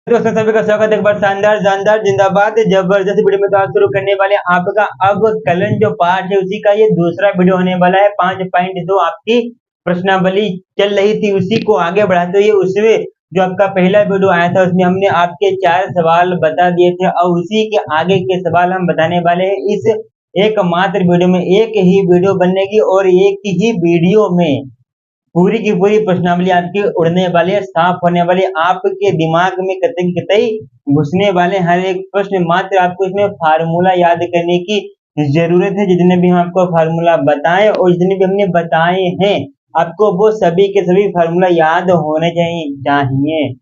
दोस्तों सभी का स्वागत है एक बार शानदार शानदार जिंदाबाद जबरदस्त वीडियो में। तो आज शुरू करने वाले आपका अब कलन जो पार्ट है उसी का ये दूसरा वीडियो होने वाला है। 5.2 आपकी प्रश्नावली चल रही थी, उसी को आगे बढ़ाते हुए उसमें जो आपका पहला वीडियो आया था उसमें हमने आपके 4 सवाल बता दिए थे और उसी के आगे के सवाल हम बताने वाले हैं इस एकमात्र वीडियो में। एक ही वीडियो बनेगी और एक ही वीडियो में पूरी की पूरी प्रश्नावली आपकी उड़ने वाली है, साफ होने वाली, आपके दिमाग में कतई कतई घुसने वाले। हर एक प्रश्न मात्र आपको इसमें फार्मूला याद करने की जरूरत है। जितने भी हम आपको फार्मूला बताएं और जितने भी हमने बताए हैं आपको वो सभी के सभी फार्मूला याद होने चाहिए।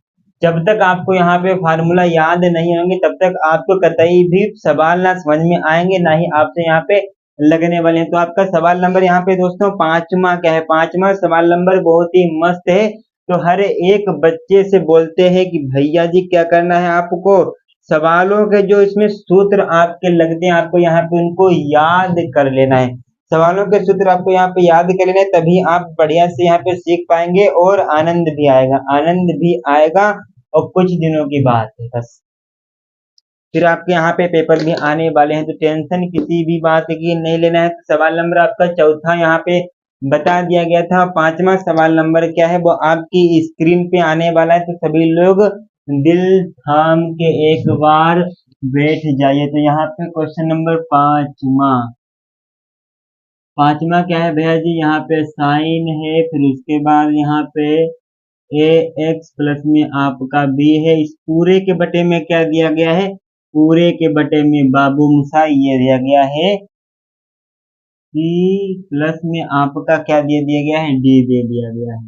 जब तक आपको यहाँ पे फार्मूला याद नहीं होंगे तब तक आपको कतई भी सवाल ना समझ में आएंगे, ना ही आपसे यहाँ पे लगने वाले हैं। तो आपका सवाल नंबर यहाँ पे दोस्तों 5वां क्या है, 5वां सवाल नंबर बहुत ही मस्त है। तो हर एक बच्चे से बोलते हैं कि भैया जी क्या करना है आपको, सवालों के जो इसमें सूत्र आपके लगते हैं आपको यहाँ पे उनको याद कर लेना है। सवालों के सूत्र आपको यहाँ पे याद कर लेना है, तभी आप बढ़िया से यहाँ पे सीख पाएंगे और आनंद भी आएगा, आनंद भी आएगा। और कुछ दिनों की बात है बस, फिर आपके यहाँ पे पेपर भी आने वाले हैं, तो टेंशन किसी भी बात की नहीं लेना है। सवाल नंबर आपका चौथा यहाँ पे बता दिया गया था। 5वां सवाल नंबर क्या है वो आपकी स्क्रीन पे आने वाला है, तो सभी लोग दिल थाम के एक बार बैठ जाइए। तो यहाँ पे क्वेश्चन नंबर 5वां क्या है भैया जी, यहाँ पे साइन है, फिर उसके बाद यहाँ पे ए एक्स प्लस में आपका बी है। इस पूरे के बटे में क्या दिया गया है, पूरे के बटे में बाबू मुसा ये दिया गया है सी प्लस में आपका क्या दे दिया गया है, डी दे दिया गया है।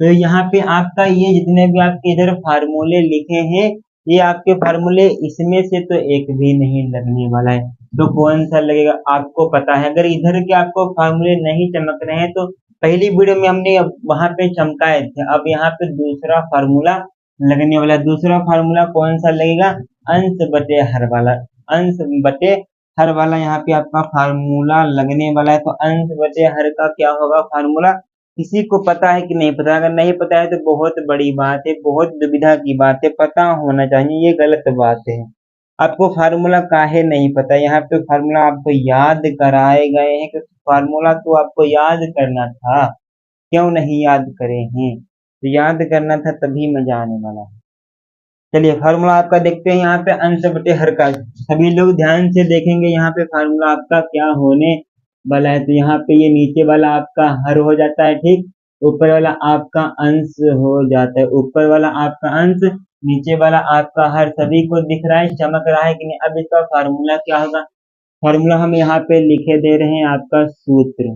तो यहाँ पे आपका ये जितने भी आपके इधर फार्मूले लिखे हैं ये आपके फार्मूले इसमें से तो एक भी नहीं लगने वाला है। तो कौन सा लगेगा आपको पता है। अगर इधर के आपको फार्मूले नहीं चमक रहे हैं तो पहली वीडियो में हमने वहां पे चमकाए थे, अब यहाँ पे दूसरा फार्मूला लगने वाला है। दूसरा फार्मूला कौन सा लगेगा, अंश बटे हर वाला, अंश बटे हर वाला यहाँ पे आपका फार्मूला लगने वाला है। तो अंश बटे हर का क्या होगा फार्मूला, किसी को पता है कि नहीं पता। अगर नहीं पता है तो बहुत बड़ी बात है, बहुत दुविधा की बात है, पता होना चाहिए, ये गलत बात है। आपको फार्मूला काहे नहीं पता, यहाँ पे फार्मूला आपको याद कराए गए हैं कि फार्मूला तो आपको याद करना था, क्यों नहीं याद करे हैं। तो याद करना था तभी मजा आने वाला है। चलिए फार्मूला आपका देखते हैं यहाँ पे अंश बटे हर का, सभी लोग ध्यान से देखेंगे यहाँ पे फार्मूला आपका क्या होने वाला है। तो यहाँ पे ये नीचे वाला आपका हर हो जाता है, ठीक, ऊपर वाला आपका अंश हो जाता है, ऊपर वाला आपका अंश, नीचे वाला आपका हर। सभी को दिख रहा है, चमक रहा है कि नहीं। अब इसका फार्मूला क्या होगा, फार्मूला हम यहाँ पे लिखे दे रहे हैं आपका सूत्र।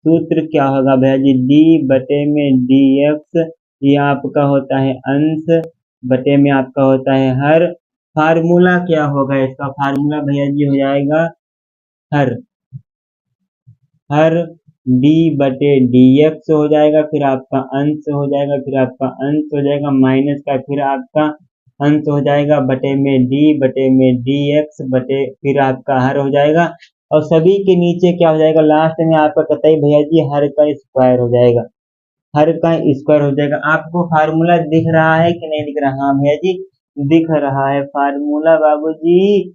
सूत्र क्या होगा भैया जी, डी बटे में डी एक्स, ये आपका होता है अंश, बटे में आपका होता है हर। फार्मूला क्या होगा इसका, फार्मूला भैया जी हो जाएगा हर, हर डी बटे डी एक्स हो जाएगा, फिर आपका अंश हो जाएगा, फिर आपका अंश हो जाएगा माइनस का, फिर आपका अंश हो जाएगा बटे में डी, बटे में डी एक्स, बटे फिर आपका हर हो जाएगा। और सभी के नीचे क्या हो जाएगा, लास्ट में आपका कतई भैया जी हर का स्क्वायर हो जाएगा, हर का स्क्वायर हो जाएगा। आपको फार्मूला दिख रहा है कि नहीं दिख रहा, हाँ भैया जी दिख रहा है फार्मूला बाबूजी,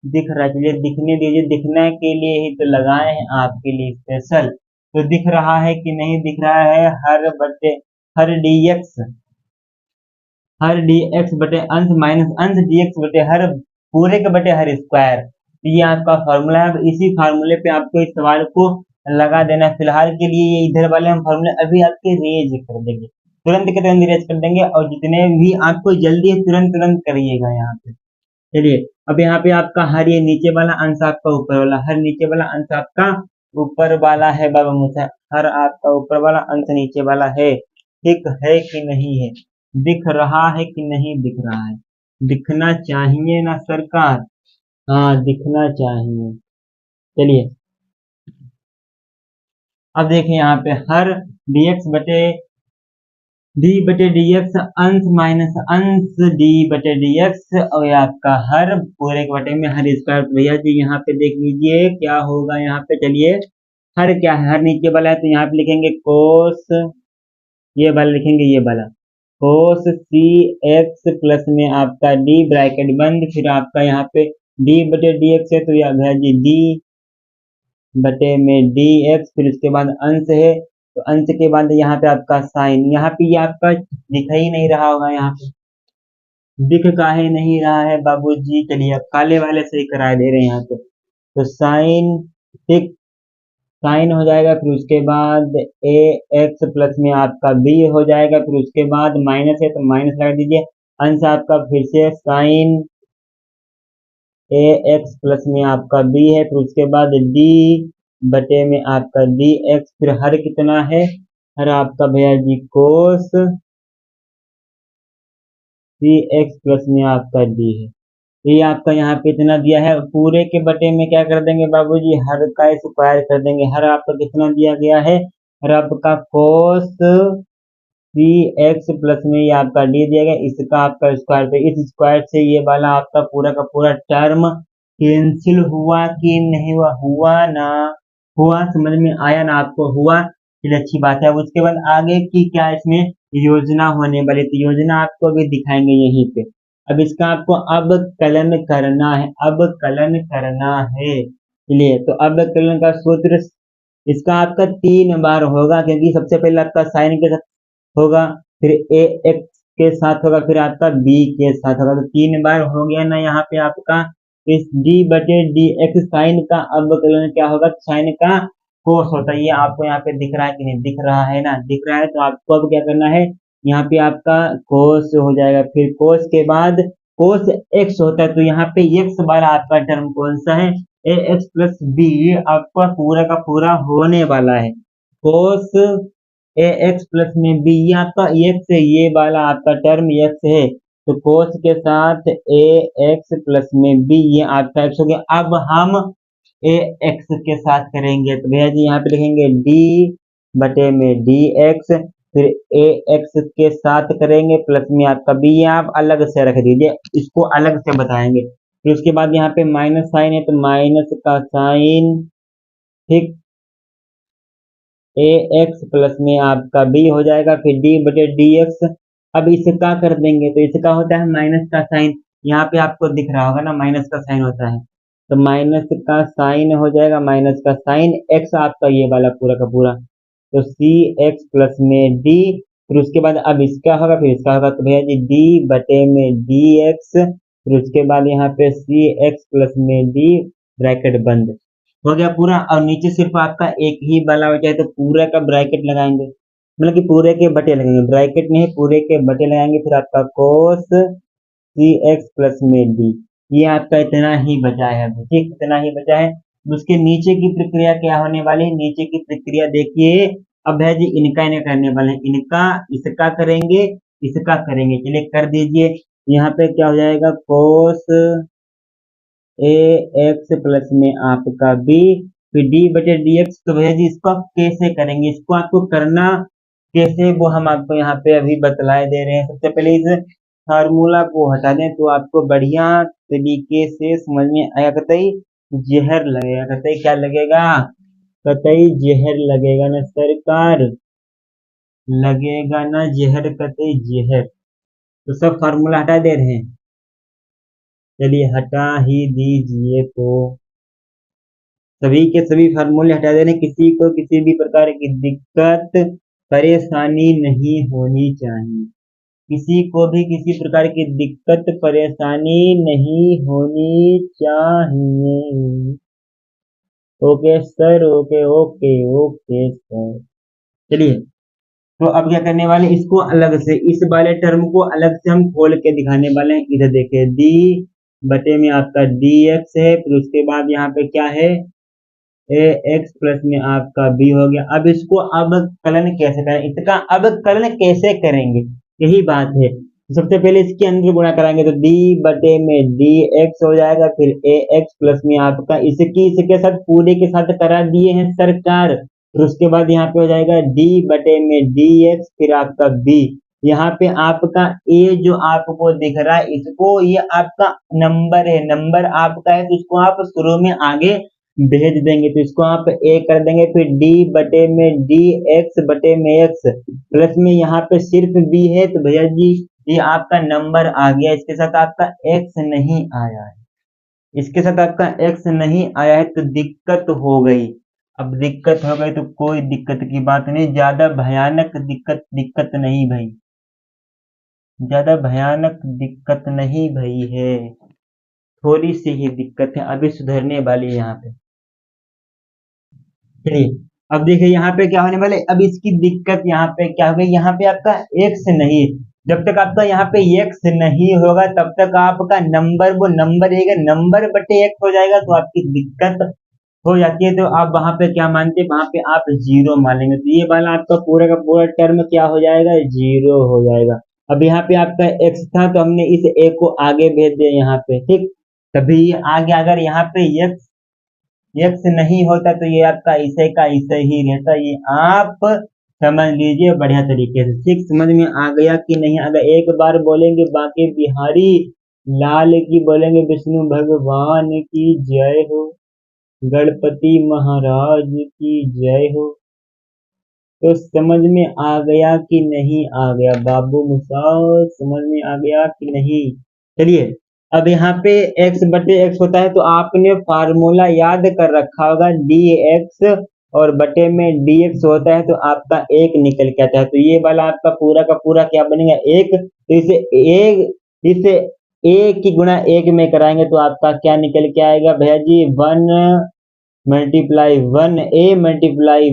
दिख रहा है। चलिए दिखने दीजिए, दिखने के लिए ही तो लगाए हैं आपके लिए स्पेशल। तो दिख रहा है कि नहीं दिख रहा है, हर बटे हर dx, हर dx बटे अंश माइनस अंश dx बटे हर, पूरे के बटे हर स्क्वायर। तो ये आपका फॉर्मूला है। अब इसी फार्मूले पे आपको इस सवाल को लगा देना है। फिलहाल के लिए ये इधर वाले हम फार्मूले अभी आपके रेज कर देंगे, तुरंत के तुरंत रेज कर देंगे, और जितने भी आपको जल्दी है तुरंत तुरंत करिएगा यहाँ पे। चलिए अब यहाँ पे आपका हर, ये नीचे वाला अंश आपका ऊपर वाला हर, नीचे वाला अंश आपका ऊपर वाला है बाबा मुझे, हर आपका ऊपर वाला अंश नीचे वाला है, ठीक है कि नहीं है, दिख रहा है कि नहीं दिख रहा है, दिखना चाहिए ना सरकार, हाँ दिखना चाहिए। चलिए अब देखिए यहाँ पे हर dx बटे डी बटे डी एक्स, अंश माइनस अंश डी बटे डी एक्स, और आपका हर पूरे के बटे में हर स्क्वायर। भैया जी यहाँ पे देख लीजिए क्या होगा यहाँ पे। चलिए हर क्या है, हर नीचे वाला है तो यहाँ पे लिखेंगे कोस, ये वाला लिखेंगे, ये वाला कोस सी एक्स प्लस में आपका डी ब्रैकेट बंद, फिर आपका यहाँ पे डी बटे डी एक्स है तो यह है जी डी बटे में डी एक्स, फिर उसके बाद अंश है तो अंश के बाद यहाँ पे आपका साइन, यहाँ पे ये आपका दिख ही नहीं रहा होगा, यहाँ पे दिख काहे नहीं रहा है बाबूजी, चलिए अब काले वाले से ही करा दे रहे हैं यहाँ पे, तो साइन ठीक साइन हो जाएगा, फिर उसके बाद ए एक्स प्लस में आपका बी हो जाएगा, फिर उसके बाद माइनस है तो माइनस लगा दीजिए, अंश आपका फिर से साइन ए एक्स प्लस में आपका बी है, फिर उसके बाद डी बटे में आपका डी एक्स, फिर हर कितना है, हर आपका भैया जी कोस सी एक्स प्लस में आपका डी है, ये आपका यहाँ पे इतना दिया है, पूरे के बटे में क्या कर देंगे बाबूजी, हर का स्क्वायर कर देंगे, हर आपका कितना दिया गया है, हर आपका कोस सी एक्स प्लस में ये आपका डी दिया गया, इसका आपका स्क्वायर, तो इस स्क्वायर से ये वाला आपका पूरा का पूरा टर्म कैंसिल हुआ कि नहीं हुआ, हुआ ना, हुआ, समझ में आया ना आपको, हुआ, चलिए अच्छी बात है। अब उसके बाद आगे की क्या इसमें योजना होने वाली, तो योजना आपको अभी दिखाएंगे यहीं पे, अब इसका आपको अब कलन करना है, अब कलन करना है, चलिए तो अब कलन का सूत्र इसका आपका 3 बार होगा, क्योंकि सबसे पहले आपका साइन के साथ होगा, फिर ए एक्स के साथ होगा, फिर आपका बी के साथ होगा, तो 3 बार हो गया ना यहाँ पे आपका, इस डी बटे डी एक्स साइन का अब कलन क्या होगा, साइन का कोस होता है, ये आपको यहाँ पे दिख रहा है कि नहीं, दिख रहा है ना, दिख रहा है, तो आपको अब क्या करना है, यहाँ पे आपका कोस हो जाएगा, फिर कोस के बाद कोस एक्स होता है, तो यहाँ पे एक्स वाला आपका टर्म कौन सा है, ए एक्स प्लस बी, ये आपका पूरा का पूरा होने वाला है, कोस ए एक्स प्लस में बी, ये आपका एक्स है, ये वाला आपका टर्म एक्स है, तो कोस के साथ ए एक्स प्लस में बी, ये आपका एक्स हो गया, अब हम ए एक्स के साथ करेंगे, तो भैया जी यहाँ पे लिखेंगे डी बटे में डी एक्स, फिर ए एक्स के साथ करेंगे प्लस में आपका बी, ये आप अलग से रख दीजिए, इसको अलग से बताएंगे, फिर उसके बाद यहाँ पे माइनस साइन है तो माइनस का साइन, ठीक, ए एक्स प्लस में आपका बी हो जाएगा, फिर डी बटे डी एक्स, अब इसका कर देंगे तो इसका होता है माइनस का साइन, यहाँ पे आपको दिख रहा होगा ना माइनस का साइन होता है, तो माइनस का साइन हो जाएगा, माइनस का साइन एक्स आपका ये वाला पूरा का पूरा, तो सी एक्स प्लस में डी, फिर उसके बाद अब इसका होगा फिर इसका होगा, तो भैया जी डी बटे में डी एक्स, फिर उसके बाद यहाँ पे सी एक्स प्लस में डी ब्रैकेट बंद, हो गया पूरा, और नीचे सिर्फ आपका एक ही वाला हो जाए तो पूरा का ब्रैकेट लगाएंगे, मतलब कि पूरे के बटे लगेंगे, ब्रैकेट नहीं पूरे के बटे लगाएंगे, फिर आपका कोस सी एक्स प्लस में डी, ये आपका इतना ही बचा है, ठीक, इतना ही बचा है, उसके नीचे की प्रक्रिया क्या होने वाली है, नीचे की प्रक्रिया देखिए, अब है जी इनका इन्हें करने वाले हैं, इनका इसका करेंगे, इसका करेंगे, चलिए कर दीजिए, यहाँ पे क्या हो जाएगा, कोस ए एक्स प्लस में आपका बी, फिर डी बटे डी एक्स, तो भैया जी इसको आप कैसे करेंगे, इसको आपको करना कैसे वो हम आपको यहाँ पे अभी बतलाए दे रहे हैं, सबसे पहले इस फार्मूला को हटा दें तो आपको बढ़िया तरीके से समझ में आया, कतई जहर लगेगा, कतई क्या लगेगा, कतई जहर लगेगा ना सरकार, लगेगा ना जहर, कतई जहर, तो सब फार्मूला हटा दे रहे हैं, चलिए हटा ही दीजिए, तो सभी के सभी फार्मूले हटा देने, किसी को किसी भी प्रकार की दिक्कत परेशानी नहीं होनी चाहिए, किसी को भी किसी प्रकार की दिक्कत परेशानी नहीं होनी चाहिए, okay sir, okay okay okay sir, चलिए तो अब क्या करने वाले, इसको अलग से, इस वाले टर्म को अलग से हम खोल के दिखाने वाले हैं, इधर देखिए डी बटे में आपका डी एक्स है, फिर उसके बाद यहाँ पे क्या है, ए एक्स प्लस में आपका बी हो गया, अब इसको अब कलन कैसे करें, इसका अब कलन कैसे करेंगे, यही बात है, तो सबसे पहले इसके अंदर गुणा कराएंगे, तो डी बटे में डी एक्स हो जाएगा, फिर ए एक्स प्लस में आपका इसके साथ पूरे के साथ करा दिए हैं सरकार, फिर उसके बाद यहाँ पे हो जाएगा डी बटे में डी एक्स, फिर आपका बी, यहाँ पे आपका ए जो आपको दिख रहा है, इसको ये आपका नंबर है, नंबर आपका है, तो इसको आप शुरू में आगे भेज देंगे तो इसको आप ए कर देंगे, फिर डी बटे में डी एक्स बटे में एक्स प्लस में यहाँ पे सिर्फ बी है, तो भैया जी ये आपका नंबर आ गया, इसके साथ आपका एक्स नहीं आया है, इसके साथ आपका एक्स नहीं आया है, तो दिक्कत हो गई। अब दिक्कत हो गई तो कोई दिक्कत की बात नहीं, ज्यादा भयानक दिक्कत नहीं भाई, ज्यादा भयानक दिक्कत नहीं भाई है, थोड़ी सी ही दिक्कत है, अभी सुधरने वाली है यहाँ पे। चलिए अब देखिए यहाँ पे क्या होने वाले, अब इसकी दिक्कत यहाँ पे क्या हो गई, यहाँ पे आपका एक्स नहीं, जब तक आपका यहाँ पे एक्स नहीं होगा तब तक आपका नंबर, वो नंबर रहेगा, नंबर बटे एक्स हो जाएगा, तो आपकी दिक्कत हो जाती है। तो आप वहां पे क्या मानते हैं, वहां पे आप जीरो मानेंगे, तो ये वाला आपका पूरा का पूरा टर्म क्या हो जाएगा, जीरो हो जाएगा। अब यहाँ पे आपका एक्स था तो हमने इस ए को आगे भेज दिया यहाँ पे, ठीक, तभी ये आगे, अगर यहाँ पे एक्स एक्स नहीं होता तो ये आपका ऐसे का ऐसे ही रहता, ये आप समझ लीजिए बढ़िया तरीके से, ठीक, समझ में आ गया कि नहीं आ गया, एक बार बोलेंगे बाकी बिहारी लाल की, बोलेंगे विष्णु भगवान की जय हो, गणपति महाराज की जय हो। तो समझ में आ गया कि नहीं आ गया बाबू मुसाओ, समझ में आ गया कि नहीं। चलिए अब यहाँ पे x बटे x होता है तो आपने फार्मूला याद कर रखा होगा, dx और बटे में dx होता है तो आपका एक निकल के आता है, तो ये वाला आपका पूरा का पूरा क्या बनेगा, एक, तो इसे एक की गुणा एक में कराएंगे तो आपका क्या निकल के आएगा भैया जी, 1 ×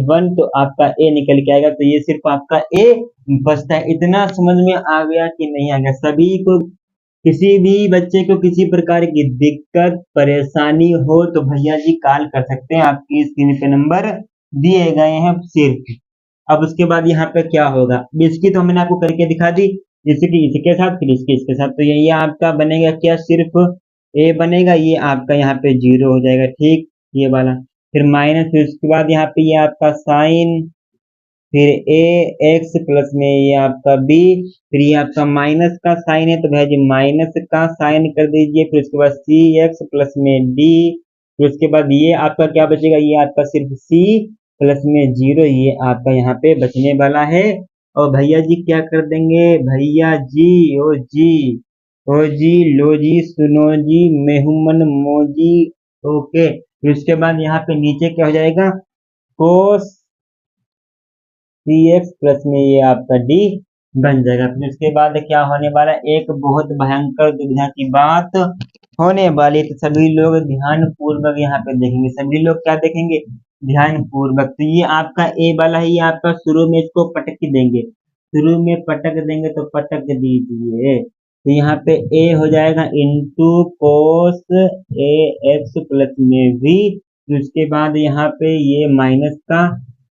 1 तो आपका ए निकल के आएगा, तो ये सिर्फ आपका ए बचता है। इतना समझ में आ गया कि नहीं आ गया सभी को, किसी भी बच्चे को किसी प्रकार की दिक्कत परेशानी हो तो भैया जी कॉल कर सकते हैं, आपकी स्क्रीन पे नंबर दिए गए हैं सिर्फ। अब उसके बाद यहाँ पे क्या होगा, इसकी तो मैंने आपको करके दिखा दी, इसकी इसके साथ फिर इसके साथ, तो ये आपका बनेगा क्या, सिर्फ ए बनेगा, ये आपका यहाँ पे जीरो हो जाएगा, ठीक, ये वाला, फिर माइनस, फिर उसके बाद यहाँ पे ये आपका साइन, फिर ए एक्स प्लस में ये आपका बी, फिर ये आपका माइनस का साइन है तो भैया जी माइनस का साइन कर दीजिए, फिर उसके बाद सी एक्स प्लस में डी, फिर उसके बाद ये आपका क्या बचेगा, ये आपका सिर्फ सी प्लस में जीरो, ये आपका यहाँ पे बचने वाला है। और भैया जी क्या कर देंगे, भैया जी ओ जी लो जी सुनो जी मेहुमन मोजी, ओके, फिर उसके बाद यहाँ पे नीचे क्या हो जाएगा, कोस सी एक्स प्लस में ये आपका डी बन जाएगा। फिर उसके बाद क्या होने वाला है, एक बहुत भयंकर दुविधा की बात होने वाली, तो सभी लोग ध्यान पूर्वक यहाँ पे देखेंगे, सभी लोग क्या देखेंगे, ध्यान पूर्वक, तो ये आपका ए वाला है, ये आपका शुरू में इसको पटक देंगे, शुरू में पटक देंगे तो पटक दीजिए, तो यहाँ पे ए हो जाएगा इंटू कोस ए एक्स प्लस में वी, फिर उसके बाद यहाँ पे ये माइनस का,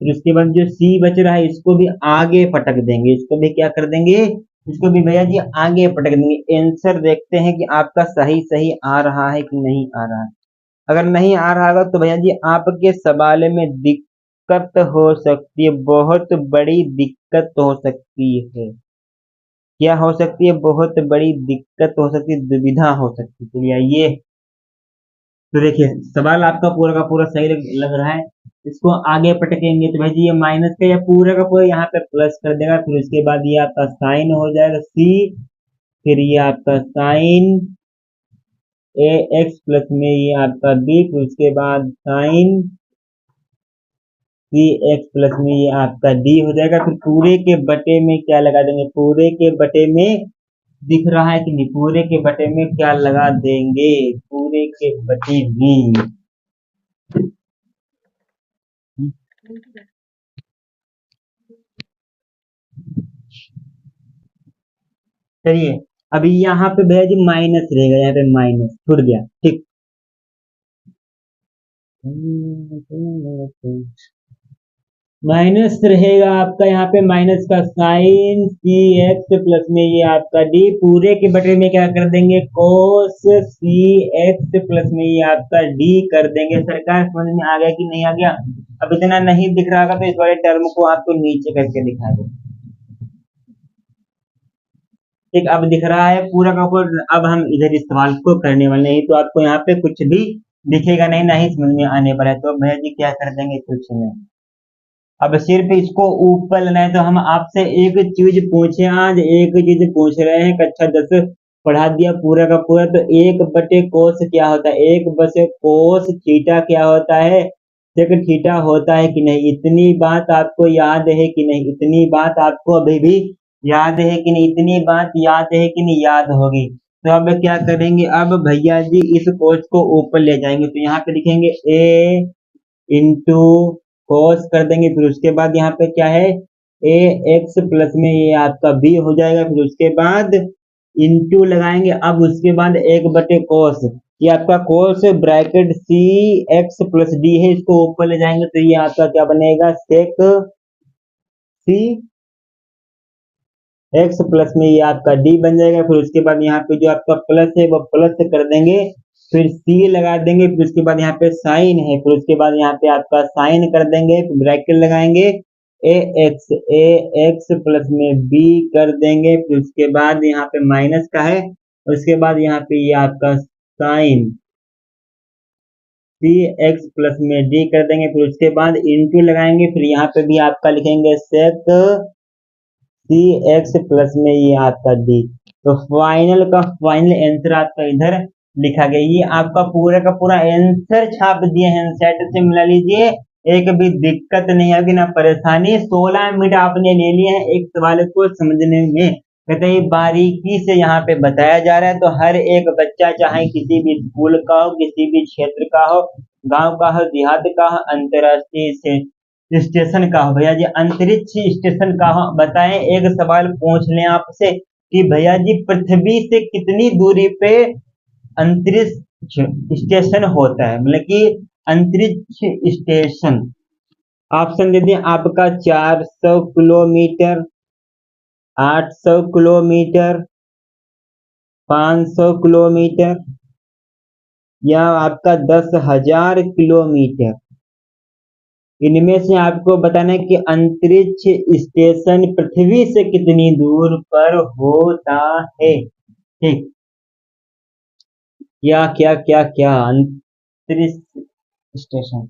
फिर उसके बाद जो सी बच रहा है इसको भी आगे पटक देंगे, इसको भी क्या कर देंगे, इसको भी भैया जी आगे पटक देंगे। आंसर देखते हैं कि आपका सही सही आ रहा है कि नहीं आ रहा है, अगर नहीं आ रहा होगा तो भैया जी आपके सवाल में दिक्कत हो सकती है, बहुत बड़ी दिक्कत हो सकती है, क्या हो सकती है, बहुत बड़ी दिक्कत हो सकती है, दुविधा हो सकती है। चलिए ये तो देखिए सवाल आपका पूरा का पूरा सही लग रहा है, इसको आगे पटकेंगे तो भाई जी ये माइनस का या पूरा का पूरा यहाँ पे प्लस कर देगा, फिर उसके बाद ये आपका साइन हो जाएगा सी, फिर ये आपका साइन ए एक्स प्लस में ये आपका बी, फिर उसके बाद साइन सी एक्स प्लस में ये आपका डी हो जाएगा, फिर पूरे के बटे में क्या लगा देंगे, पूरे के बटे में, दिख रहा है कि नहीं, पूरे के बटे में क्या लगा देंगे, पूरे के बटे में, चलिए अभी यहाँ पे भैया जी माइनस रहेगा, यहाँ पे माइनस छूट गया, ठीक, माइनस रहेगा आपका यहाँ पे, माइनस का साइन सी एक्स प्लस में ये आपका डी, पूरे के बटे में क्या कर देंगे, कोस सी एक्स प्लस में ये आपका डी कर देंगे। सरकार समझ में आ गया कि नहीं आ गया, अब इतना नहीं दिख रहा होगा तो इस वाले टर्म को आपको नीचे करके दिखा दो, ठीक, अब दिख रहा है पूरा का पूरा। अब हम इधर इस सवाल को करने वाले नहीं, तो आपको यहाँ पे कुछ भी दिखेगा नहीं, ना ही समझ में आने वाला है। तो भैया जी क्या कर देंगे, कुछ नहीं। अब सिर्फ इसको ऊपर लेना है। तो हम आपसे एक चीज पूछे, आज एक चीज पूछ रहे हैं, कक्षा 10 पढ़ा दिया पूरा का पूरा। तो एक बटे कोस क्या होता है, एक बटे कोस थीटा क्या होता है, सेक थीटा होता है कि नहीं। इतनी बात आपको याद है कि नहीं, इतनी बात आपको अभी भी याद है कि नहीं, इतनी बात याद है कि नहीं, याद होगी। तो अब क्या करेंगे, अब भैया जी इस कोस को ऊपर ले जाएंगे। तो यहाँ पे लिखेंगे ए इंटू कोस कर देंगे। फिर उसके बाद यहाँ पे क्या है, ए एक्स प्लस में ये आपका बी हो जाएगा। फिर उसके बाद इंटू लगाएंगे। अब उसके बाद एक बटे कोस, ये आपका cos bracket c x plus d है, इसको ऊपर ले जाएंगे। तो ये आपका क्या बनेगा, सेक सी एक्स प्लस में ये आपका डी बन जाएगा। फिर उसके बाद यहाँ पे जो आपका प्लस है वो प्लस कर देंगे, फिर सी लगा देंगे। फिर उसके बाद यहाँ पे साइन है, फिर उसके बाद यहाँ पे आपका साइन कर देंगे, फिर ब्रैकेट लगाएंगे, ए एक्स प्लस में बी कर देंगे। फिर उसके बाद यहाँ पे माइनस का है, उसके बाद यहाँ पे ये आपका साइन सी एक्स प्लस में डी कर देंगे। फिर उसके बाद इंटू लगाएंगे, फिर यहाँ पे भी आपका लिखेंगे सेक सी एक्स प्लस में ये आपका डी। तो फाइनल का फाइनल आंसर आपका इधर लिखा गया। ये आपका पूरा का पूरा आंसर छाप दिए हैं, सेट से मिला लीजिए, एक भी दिक्कत नहीं होगी ना परेशानी। 16 मिनट आपने ले लिए हैं एक सवाल को समझने में, कहते हैं बारीकी से यहाँ पे बताया जा रहा है। तो हर एक बच्चा चाहे किसी भी स्कूल का हो, किसी भी क्षेत्र का हो, गांव का हो, देहात का हो, अंतरराष्ट्रीय से स्टेशन का हो, भैया जी अंतरिक्ष स्टेशन का हो, बताएं। एक सवाल पूछ लें आपसे कि भैया जी पृथ्वी से कितनी दूरी पे अंतरिक्ष स्टेशन होता है, मतलब कि अंतरिक्ष स्टेशन। ऑप्शन दे दें आपका 400 किलोमीटर, 800 किलोमीटर, 500 किलोमीटर, या आपका 10,000 किलोमीटर। इनमें से आपको बताना है कि अंतरिक्ष स्टेशन पृथ्वी से कितनी दूर पर होता है। ठीक, क्या क्या क्या क्या अंतरिक्ष स्टेशन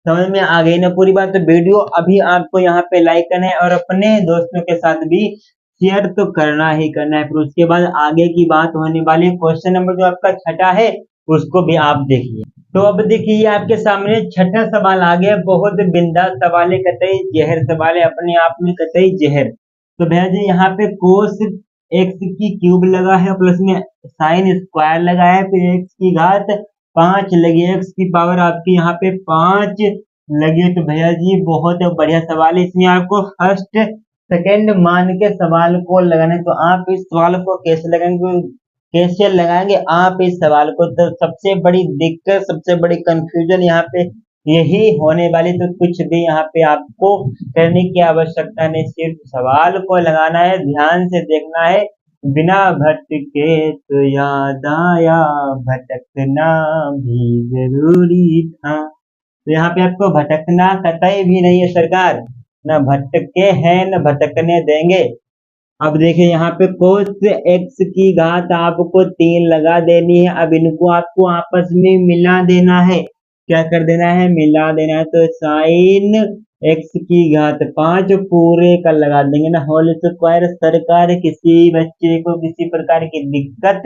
समझ में आ गई ना पूरी बात। तो वीडियो अभी आपको यहाँ पे लाइक करना है और अपने दोस्तों के साथ भी शेयर तो करना ही करना है। फिर उसके बाद आगे की बात होने वाली, क्वेश्चन नंबर जो आपका छठा है उसको भी आप देखिए। तो अब देखिए आपके सामने छठा सवाल आ गया, बहुत बिंदास सवाल है, कतई जहर सवाल है, अपने आप में कतई जहर। तो भैया जी यहाँ पे कोस एक्स की क्यूब लगा है, प्लस में साइन स्क्वायर लगा है, फिर एक्स की घात 5 लगी, एक्स की पावर आपकी यहाँ पे 5 लगी। तो भैया जी बहुत बढ़िया सवाल है, इसमें आपको फर्स्ट सेकंड मान के सवाल को लगाना है। तो आप इस सवाल को कैसे लगाएंगे, कैसे लगाएंगे आप इस सवाल को। तो सबसे बड़ी दिक्कत, सबसे बड़ी कंफ्यूजन यहाँ पे यही होने वाली। तो कुछ भी यहाँ पे आपको करने की आवश्यकता नहीं, सिर्फ सवाल को लगाना है, ध्यान से देखना है, बिना भटके तो याद आया भटकना भी जरूरी था। तो यहाँ पे आपको भटकना कतई भी नहीं है सरकार, न भटके हैं न भटकने देंगे। अब देखिए यहाँ पे कोस एक्स की घात आपको 3 लगा देनी है। अब इनको आपको आपस में मिला देना है, क्या कर देना है, मिला देना है। तो साइन एक्स की घात 5 पूरे का लगा देंगे ना, होल स्क्वायर। सरकार किसी बच्चे को किसी प्रकार की दिक्कत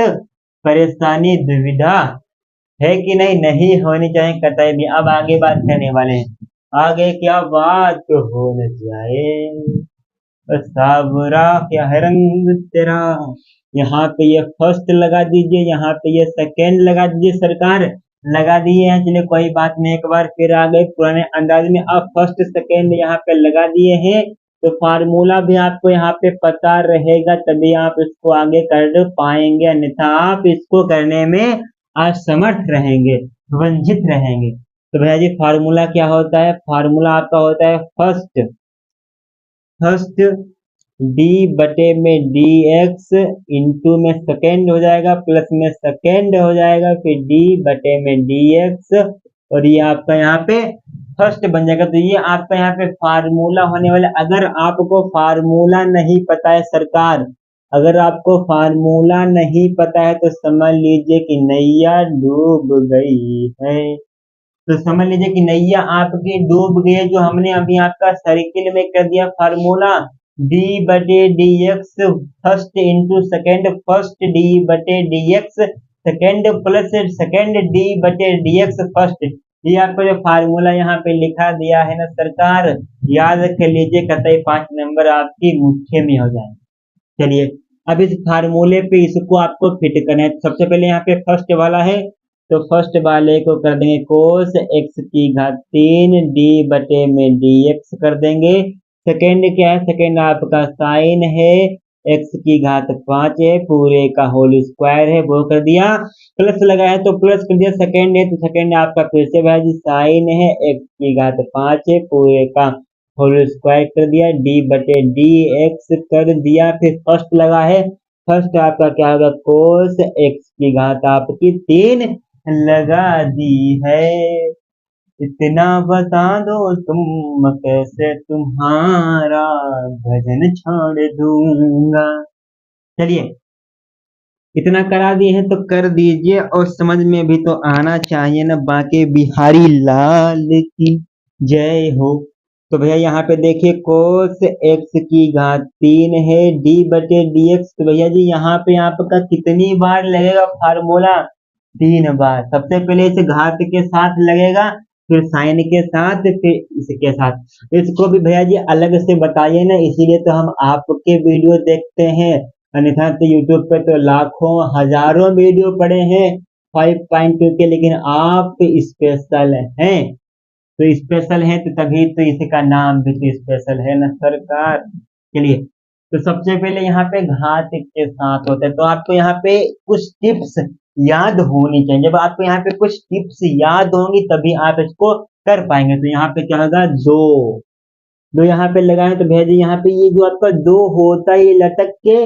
परेशानी दुविधा है कि नहीं, नहीं होनी चाहिए कतई भी। अब आगे बात करने वाले हैं, आगे क्या बात होने जाए, सावरा क्या है रंग तेरा। यहाँ पे ये फर्स्ट लगा दीजिए, यहाँ पे ये सेकेंड लगा दीजिए, सरकार लगा दिए हैं। चलिए कोई बात नहीं, एक बार फिर आ गए पुराने अंदाज में। अब फर्स्ट सेकेंड यहाँ पे लगा दिए हैं, तो फार्मूला भी आपको यहाँ पे पता रहेगा, तभी आप इसको आगे कर पाएंगे, अन्यथा आप इसको करने में असमर्थ रहेंगे, वंचित रहेंगे। तो भैया जी फार्मूला क्या होता है, फार्मूला आपका होता है फर्स्ट डी बटे में डी एक्स इंटू में सेकेंड हो जाएगा, प्लस में सेकेंड हो जाएगा, फिर डी बटे में डी एक्स, और ये आपका यहाँ पे फर्स्ट बन जाएगा। तो ये आपका यहाँ पे फार्मूला होने वाला। अगर आपको फार्मूला नहीं पता है सरकार, अगर आपको फार्मूला नहीं पता है तो समझ लीजिए कि नैया डूब गई है। तो समझ लीजिए कि नैया आपकी डूब गई है। जो हमने अभी आपका सर्किल में कर दिया फार्मूला, डी बटे d x first into second, first d बटे d x second plus second d बटे डी एक्स फर्स्ट। ये आपको जो फार्मूला यहाँ पे लिखा दिया है ना सरकार, याद रख लीजिए, कतई 5 नंबर आपकी मुट्ठी में हो जाए। चलिए अब इस फार्मूले पे इसको आपको फिट करना है। सबसे पहले यहाँ पे फर्स्ट वाला है, तो फर्स्ट वाले को कर देंगे कोस एक्स की घात 3 डी बटे में डी एक्स कर देंगे। सेकेंड क्या है, सेकेंड आपका साइन है एक्स की घात 5 है पूरे का होल स्क्वायर है, वो कर दिया। प्लस लगा है तो प्लस कर दिया, सेकेंड है तो सेकेंड आपका फिर से भाई साइन है एक्स की घात 5 है पूरे का होल स्क्वायर कर दिया, डी बटे डी एक्स कर दिया। फिर फर्स्ट लगा है, फर्स्ट आपका क्या होगा, कोस एक्स की घात आपकी 3 लगा दी है। इतना बता दो तुम कैसे तुम्हारा भजन छोड़ दूंगा। चलिए इतना करा दिए हैं तो कर दीजिए, और समझ में भी तो आना चाहिए ना। बाकी बिहारी लाल की जय हो। तो भैया यहाँ पे देखिए कोस एक्स की घात 3 है डी बटे डी एक्स। तो भैया जी यहाँ पे आपका कितनी बार लगेगा फार्मूला, 3 बार। सबसे पहले इसे घात के साथ लगेगा, फिर साइन के साथ, फिर इसके साथ। इसको भी भैया जी अलग से बताइए ना, इसीलिए तो हम आपके वीडियो देखते हैं, अन्यथा तो यूट्यूब पे तो लाखों हजारों वीडियो पड़े हैं 5.2 के, लेकिन आप स्पेशल हैं। तो स्पेशल है तो तभी तो इसका नाम भी तो स्पेशल है ना सरकार। चलिए तो सबसे पहले यहाँ पे घात के साथ होता है, तो आपको यहाँ पे कुछ टिप्स याद होनी चाहिए। जब आपको यहाँ पे कुछ टिप्स याद होंगी तभी आप इसको कर पाएंगे। तो यहाँ पे क्या होगा, दो यहाँ पे लगाए तो भैया जी यहाँ पे ये जो आपका 2 होता है ये लटक के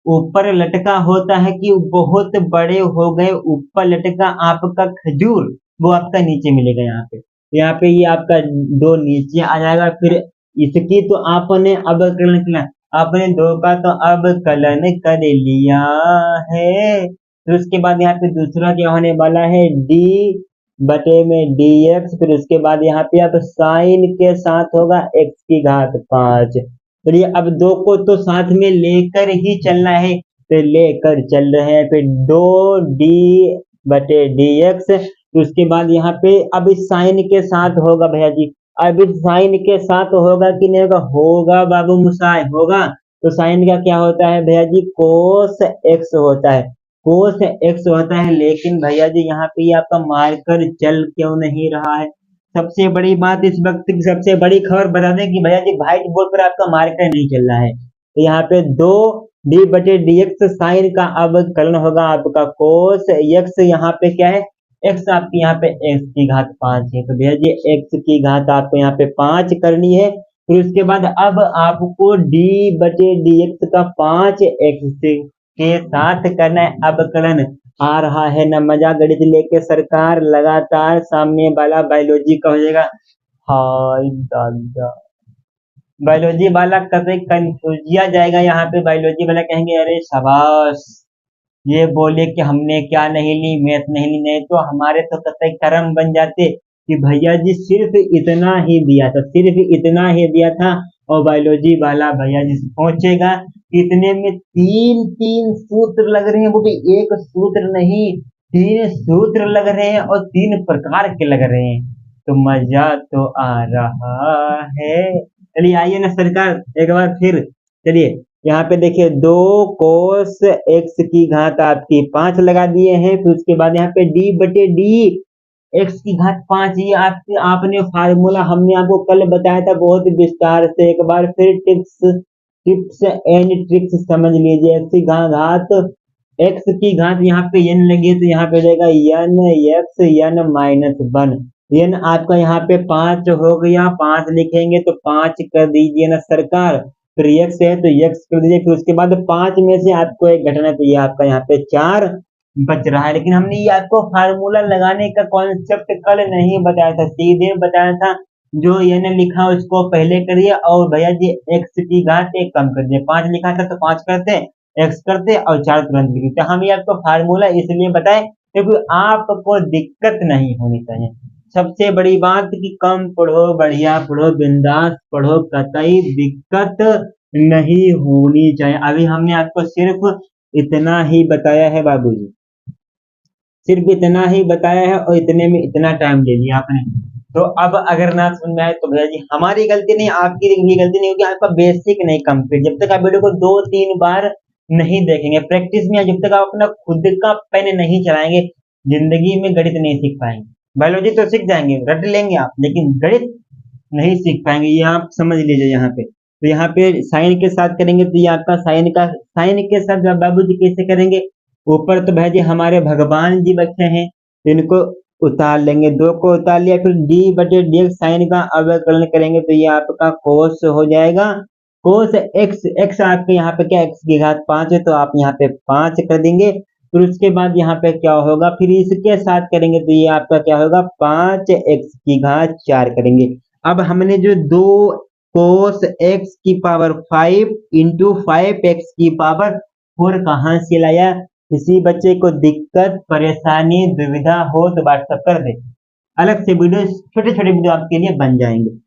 ऊपर लटका होता है कि बहुत बड़े हो गए, ऊपर लटका आपका खजूर, वो आपका नीचे मिलेगा। यहाँ पे ये आपका 2 नीचे आ जाएगा। फिर इसकी तो आपने अब कलन किया, आपने 2 का तो अब कलन कर लिया है। फिर उसके बाद यहाँ पे दूसरा क्या होने वाला है, डी बटे में डी एक्स। फिर उसके बाद यहाँ पे आप साइन के साथ होगा एक्स की घात 5। चलिए अब 2 को तो साथ में लेकर ही चलना है, तो लेकर चल रहे हैं। फिर 2 डी बटे डी एक्स। उसके बाद यहाँ पे अब इस साइन के साथ होगा भैया जी, अब इस साइन के साथ होगा कि नहीं होगा, होगा बाबू मुसाई होगा। तो साइन का क्या होता है भैया जी, कोस एक्स होता है, कोस एक्स होता है। लेकिन भैया जी यहाँ पे ये आपका मार्कर चल क्यों नहीं रहा है। सबसे बड़ी बात इस वक्त की सबसे बड़ी खबर बता दें कि भैया जी व्हाइट बोर्ड पर आपका मार्कर नहीं चल रहा है। तो यहाँ पे 2 डी बटे डी एक्स साइन का अब कलन होगा आपका कोस एक्स। यहाँ पे क्या है, एक्स आपकी यहाँ पे एक्स की घात 5 है, तो भैया जी एक्स की घात आपको यहाँ पे 5 करनी है। फिर उसके बाद अब आपको डी बटे डी एक्स का 5 एक्स के साथ करना है अब कलन। आ रहा है ना मजा गणित लेके सरकार, लगातार सामने वाला बायोलॉजी का हो जाएगा। हाय दादा, बायोलॉजी वाला कतई कंफ्यूजिया जाएगा। यहाँ पे बायोलॉजी वाला कहेंगे अरे शाबाश, ये बोले कि हमने क्या नहीं ली, मैथ नहीं ली, नहीं तो हमारे तो कतई कर्म बन जाते कि भैया जी सिर्फ इतना ही दिया था, सिर्फ इतना ही दिया था। और बायोलॉजी वाला भैया जी पहुंचेगा इतने में 3 सूत्र लग रहे हैं, वो भी एक सूत्र नहीं 3 सूत्र लग रहे हैं, और 3 प्रकार के लग रहे हैं। तो मजा तो आ रहा है। चलिए आइए ना सरकार एक बार फिर। चलिए यहाँ पे देखिए 2 कोस एक्स की घात आपकी 5 लगा दिए हैं। फिर उसके बाद यहाँ पे डी बटे डी एक्स की घात 5, ये आपने फार्मूला हमने आपको कल बताया था बहुत विस्तार से। एक बार फिर टिप्स एंड ट्रिक्स समझ लीजिए। एक्स की घात यहाँ पे n लगी है, तो यहाँ पे जाएगा n x n minus 1। n आपका यहाँ पे 5 हो गया, 5 लिखेंगे तो 5 कर दीजिए ना सरकार। फिर x है तो x कर दीजिए। फिर उसके बाद 5 में से आपको एक घटाना है, तो ये आपका यहाँ पे 4 बच रहा है। लेकिन हमने ये आपको फार्मूला लगाने का कॉन्सेप्ट कल नहीं बताया था, सीधे बताया था जो n लिखा उसको पहले करिए और भैया जी x की घात 1 कम कर दिए, 5 लिखा था तो 5 करते, x करते और 4 तुरंत लिखते। तो हम ये आपको फार्मूला इसलिए बताएं क्योंकि आपको दिक्कत नहीं होनी चाहिए। सबसे बड़ी बात कि कम पढ़ो, बढ़िया पढ़ो, बिंदास पढ़ो, कतई दिक्कत नहीं होनी चाहिए। अभी हमने आपको सिर्फ इतना ही बताया है बाबूजी, सिर्फ इतना ही बताया है और इतने में इतना टाइम ले लिया आपने। तो अब अगर ना समझ में आए तो भैया जी हमारी गलती नहीं, आपकी भी गलती नहीं, क्योंकि आपका बेसिक नहीं कंप्लीट। जब तक आप वीडियो को 2-3 बार नहीं देखेंगे, प्रैक्टिस में जब तक आप अपना खुद का पेन नहीं चलाएंगे, जिंदगी में गणित नहीं सीख पाएंगे। बायोलॉजी तो सीख जाएंगे, रट लेंगे आप, लेकिन गणित नहीं सीख पाएंगे, ये आप समझ लीजिए। यहाँ पे तो यहाँ पे साइन के साथ करेंगे तो ये आपका साइन के साथ बाबूजी कैसे करेंगे? ऊपर तो भाई जी हमारे भगवान जी बैठे हैं, तो इनको उतार लेंगे, 2 को उतार लिया, फिर डी बटे डी एक्स साइन का अवकलन करेंगे तो ये आपका कोस हो जाएगा। कोस एक्स, एक्स आपके यहाँ पे क्या एक्स की घात 5 है तो आप यहाँ पे 5 कर देंगे। फिर उसके बाद यहाँ पे क्या होगा, फिर इसके साथ करेंगे तो ये आपका क्या होगा 5 एक्स की घात 4 करेंगे। अब हमने जो 2 कोस एक्स की पावर 5 इंटू 5 एक्स की पावर 4 कहाँ से लाया? किसी बच्चे को दिक्कत, परेशानी, दुविधा हो तो व्हाट्सएप कर दे, अलग से वीडियो, छोटे छोटे वीडियो आपके लिए बन जाएंगे।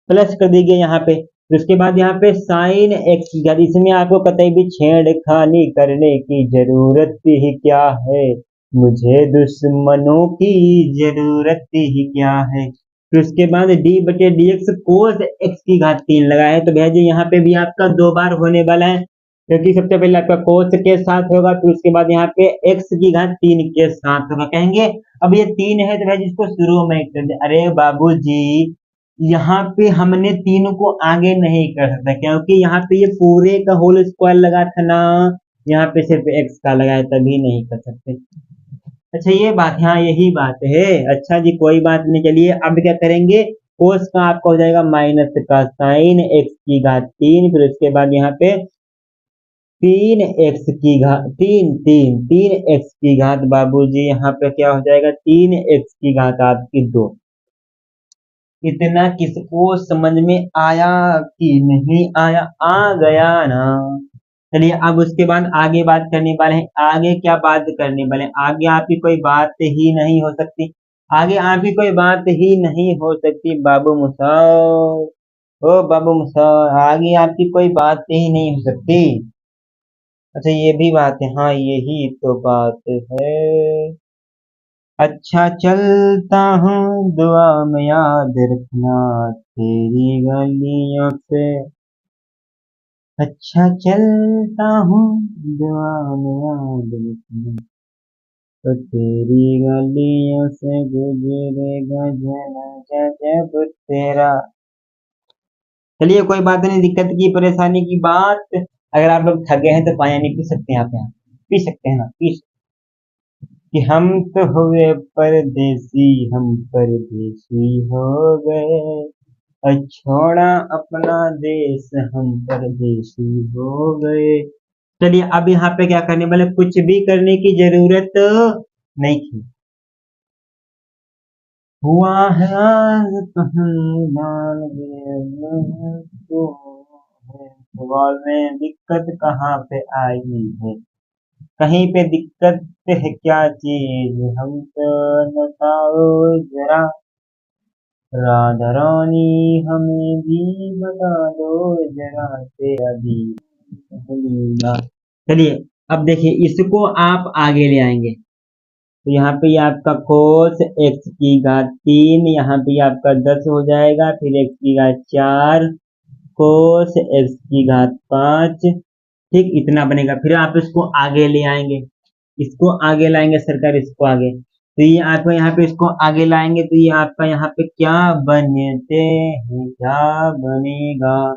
प्लस कर दीजिए यहाँ पे। तो उसके बाद यहाँ पे साइन एक्स की घात, इसमें आपको कतई भी छेड़खानी करने की जरूरत ही क्या है, मुझे दुश्मनों की जरूरत ही क्या है। फिर उसके बाद डी बटे डी एक्स कोस एक्स की घात 3 लगाए हैं तो भैया जी यहाँ पे भी आपका 2 बार होने वाला है, क्योंकि सबसे पहले आपका कोस के साथ होगा, फिर उसके बाद यहाँ पे एक्स की घात 3 के साथ होगा। कहेंगे अब ये 3 है तो भाई जिसको शुरू में कर दे। अरे बाबू जी यहाँ पे हमने 3 को आगे नहीं कर सकता, क्योंकि यहाँ पे ये पूरे का होल स्क्वायर लगा था ना, यहाँ पे सिर्फ एक्स का लगाया, तभी नहीं कर सकते। अच्छा ये बात, हाँ यही बात है। अच्छा जी कोई बात नहीं, चलिए अब क्या करेंगे, कोस का आपका हो जाएगा माइनस का साइन एक्स की घात 3, फिर उसके बाद यहाँ पे 3 एक्स की घात 3 बाबूजी यहाँ पे क्या हो जाएगा 3 एक्स की घात आपकी 2। इतना किसको समझ में आया कि नहीं आया? आ गया ना। चलिए अब उसके बाद आगे बात करने वाले हैं। आगे क्या बात करने वाले हैं? आगे आपकी कोई बात ही नहीं हो सकती, आगे आपकी कोई बात ही नहीं हो सकती बाबू मुसार, ओ बाबू मुसार, आगे आपकी कोई बात ही नहीं हो सकती। अच्छा ये भी बात है, हाँ यही तो बात है। अच्छा चलता हूँ दुआ में याद रखना तेरी गलियों से, अच्छा चलता हूँ दुआ में याद रखना तो तेरी गलियों से गुजरेगा जनाजा जब तेरा। चलिए कोई बात नहीं, दिक्कत की परेशानी की बात, अगर आप लोग थक गए हैं तो पानी नहीं पी सकते हैं, आप यहाँ पी सकते हैं ना, पी कि हम तो हुए परदेसी, हम परदेसी हो गए, छोड़ा अपना देश हम परदेसी हो गए। चलिए अब यहाँ पे क्या करने वाले, कुछ भी करने की जरूरत नहीं थी। हुआ है आज कहीं मान तो सवाल में दिक्कत कहाँ पे आई है, कहीं पे दिक्कत है क्या चीज हमको बताओ जरा, राधा रानी हमें भी बता दो जरा तेरा भी भूलूंगा। चलिए अब देखिए इसको आप आगे ले आएंगे तो यहाँ पे ये आपका कोस एक्स की घात 3, यहाँ पे आपका 10 हो जाएगा, फिर एक्स की घात 4 कोस एक्स की घात 5, ठीक इतना बनेगा। फिर आप इसको आगे ले आएंगे, इसको आगे लाएंगे सरकार, इसको आगे, तो ये आपको यहाँ पे इसको आगे लाएंगे तो ये आपका यहाँ पे क्या बनते हैं, क्या बनेगा,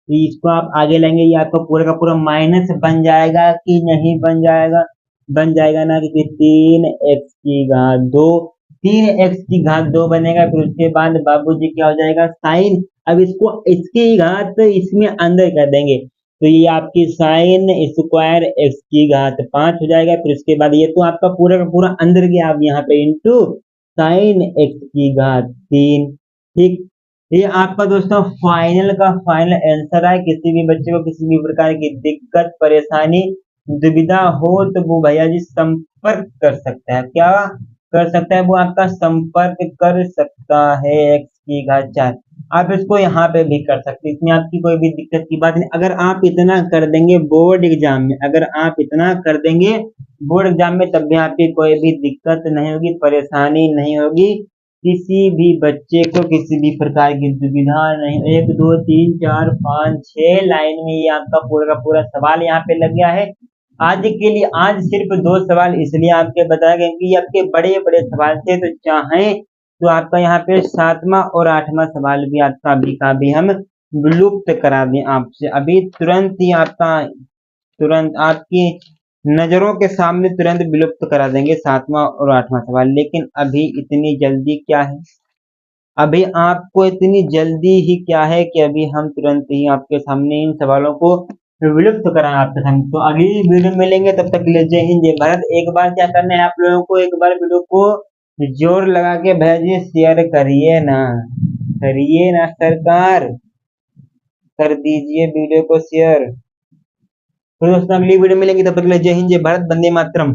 तो इसको आप आगे लाएंगे, ये आपका पूरा का पूरा माइनस बन जाएगा कि नहीं बन जाएगा? बन जाएगा ना, क्योंकि 3 एक्स की घात 2, 3 एक्स की घात 2 बनेगा। फिर उसके बाद बाबूजी क्या हो जाएगा साइन, अब इसको इसकी घात इसमें अंदर कर देंगे तो ये आपकी साइन स्क्वायर एक्स की घात 5 हो जाएगा। फिर उसके बाद ये तो आपका पूरा का पूरा अंदर गया, अब यहाँ पे इंटू साइन एक्स की घात 3, ठीक। ये आपका दोस्तों फाइनल का फाइनल आंसर है। किसी भी बच्चे को किसी भी प्रकार की दिक्कत, परेशानी, दुविधा हो तो वो भैया जी संपर्क कर सकता है। क्या कर सकता है? वो आपका संपर्क कर सकता है। एक्स की घात 4 आप इसको यहाँ पे भी कर सकते हैं, इसमें आपकी कोई भी दिक्कत की बात नहीं। अगर आप इतना कर देंगे बोर्ड एग्जाम में, अगर आप इतना कर देंगे बोर्ड एग्जाम में, तब भी आपकी कोई भी दिक्कत नहीं होगी, परेशानी नहीं होगी। किसी भी बच्चे को किसी भी प्रकार की दुविधा नहीं। 1 2 3 4 5 6 लाइन में ये आपका पूरा का पूरा सवाल यहाँ पे लग गया है। आज के लिए आज सिर्फ 2 सवाल इसलिए आपके बताए गए क्योंकि ये आपके बड़े बड़े सवाल थे। तो चाहें तो आपका यहाँ पे 7वां और 8वां सवाल भी आपका अभी का भी हम विलुप्त करा दें आपसे। अभी तुरंत ही आपका तुरंत आपकी नजरों के सामने तुरंत विलुप्त करा देंगे 7वां और 8वां सवाल। लेकिन अभी इतनी जल्दी क्या है? अभी आपको इतनी जल्दी ही क्या है कि अभी हम तुरंत ही आपके सामने इन सवालों को विलुप्त कराएं आपके सामने। तो अगली वीडियो में मिलेंगे, तब तक के लिए जय हिंद जय भारत। एक बार क्या करना है आप लोगों को, एक बार वीडियो को जोर लगा के भेजिए, शेयर करिए ना सरकार, कर दीजिए वीडियो को शेयर। तो दोस्तों अगली वीडियो में मिलेंगे, तब तक के लिए जय हिंद जय भारत, वंदे मातरम।